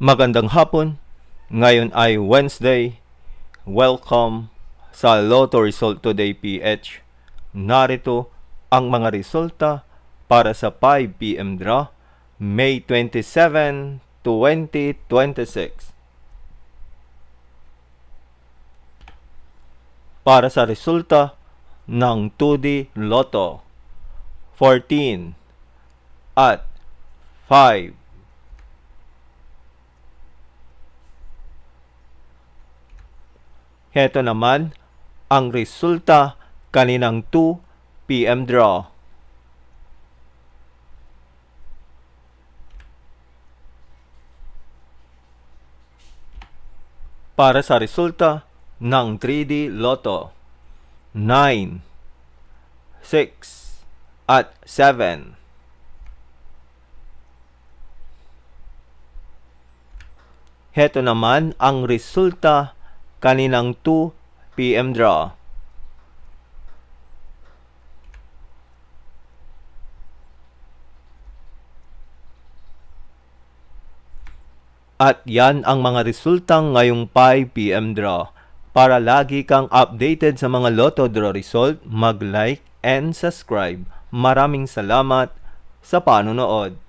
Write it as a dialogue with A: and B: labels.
A: Magandang hapon. Ngayon ay Wednesday. Welcome sa Lotto Result Today PH. Narito ang mga resulta para sa 5 PM draw, May 27, 2026. Para sa resulta ng 2D Lotto, 14 at 5. Heto naman ang resulta kaninang 2 PM draw. Para sa resulta ng 3D Lotto, 9, 6, at 7. Heto naman ang resulta kaninang 2 PM draw. At yan ang mga resulta ngayong 5 PM draw. Para lagi kang updated sa mga Lotto draw result, mag-like and subscribe. Maraming salamat sa panonood.